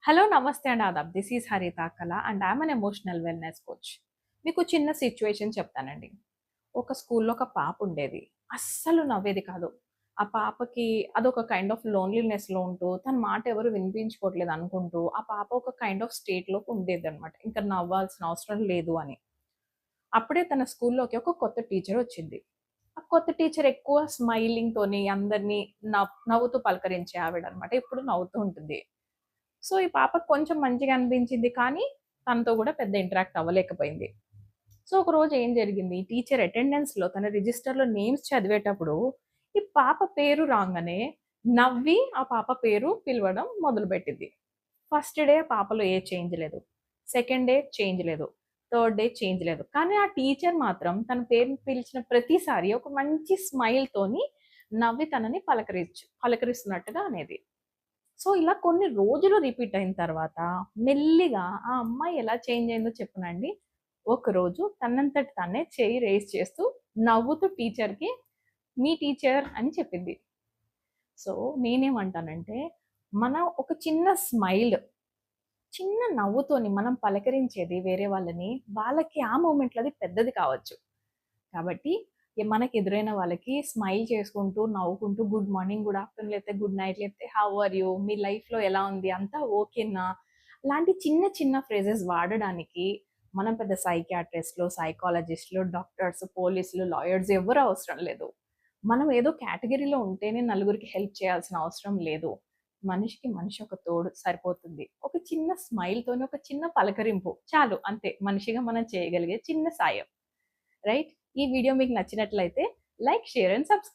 Hello నమస్తే and Aadab. This is హరిత కళ and I'm an emotional wellness coach. మీకు చిన్న సిట్యుయేషన్ చెప్తానండి. ఒక స్కూల్‌లో ఒక పాప ఉండేది. అస్సలు నవ్వేది కాదు. ఆ పాపకి అదొక కైండ్ ఆఫ్ లోన్లీనెస్‌లో ఉంటూ, తన మాట ఎవరు వినిపించుకోవట్లేదు అనుకుంటూ, ఆ పాప ఒక కైండ్ ఆఫ్ స్టేట్‌లో ఉండేదన్నమాట. ఇంకా నవ్వాల్సిన అవసరం లేదు అని. అప్పుడే తన స్కూల్‌లోకి ఒక కొత్త టీచర్ వచ్చింది. ఆ కొత్త టీచర్ ఎక్కువ స్మైలింగ్‌తోని అందరిని నవ్వుతూ పలకరించే ఆవిడన్నమాట. ఎప్పుడు నవ్వుతూ ఉంటుంది. సో, ఈ పాపకి కొంచెం మంచిగా అనిపించింది కానీ, తనతో గూడా పెద్ద ఇంటరాక్ట్ అవ్వలేకపోయింది. సో, ఒకరోజు ఏం జరిగింది, టీచర్ అటెండెన్స్‌లో తన రిజిస్టర్‌లో నేమ్స్ చదివేటప్పుడు, ఈ పాప పేరు రాంగానే నవ్వి ఆ పాప పేరు పిలవడం మొదలుపెట్టింది. ఫస్ట్ డే పాపలో ఏ చేంజ్ లేదు. సెకండ్ డే చేంజ్ లేదు. థర్డ్ డే చేంజ్ లేదు. కానీ ఆ టీచర్ మాత్రం తన పేరుని పిలిచిన ప్రతిసారి ఒక మంచి స్మైల్‌తోని నవ్వి తనని పలకరిస్తున్నట్టుగా అనేది. సో, ఇలా కొన్ని రోజులు రిపీట్ అయిన తర్వాత మెల్లిగా ఆ అమ్మాయి ఎలా చేంజ్ అయిందో చెప్పనండి. ఒకరోజు తనంతట తానే చెయ్యి రైజ్ చేస్తూ నవ్వుతూ టీచర్‌కి మీ టీచర్ అని చెప్పింది. సో, నేనేమంటానంటే మన ఒక చిన్న స్మైల్, చిన్న నవ్వుతోని మనం పలకరించేది వేరే వాళ్ళని, వాళ్ళకి ఆ మూమెంట్‌లో అది పెద్దది కావచ్చు. కాబట్టి మనకి ఎదురైన వాళ్ళకి స్మైల్ చేసుకుంటూ, నవ్వుకుంటూ గుడ్ మార్నింగ్, గుడ్ ఆఫ్టర్‌నూన్ లేతే గుడ్ నైట్ లేతే హౌ ఆర్ యూ? మీ లైఫ్‌లో ఎలా ఉంది? అంతా ఓకేనా? లాంటి చిన్న చిన్న ఫ్రేజెస్ వాడడానికి మనం పెద్ద సైకియాట్రిస్ట్‌లు, సైకాలజిస్ట్‌లు, డాక్టర్స్, పోలీసులు, లాయర్స్ ఎవ్వరు అవసరం లేదు. మనం ఏదో కేటగరీలో ఉంటేనే నలుగురికి హెల్ప్ చేయాల్సిన అవసరం లేదు. మనిషికి మనిషి ఒక తోడు సరిపోతుంది. ఒక చిన్న స్మైల్‌తోని ఒక చిన్న పలకరింపు చాలు అంతే. మనిషిగా మనం చేయగలిగే చిన్న సాయం. రైట్? ఈ వీడియో మీకు నచ్చినట్లయితే లైక్, షేర్ అండ్ సబ్స్క్రైబ్.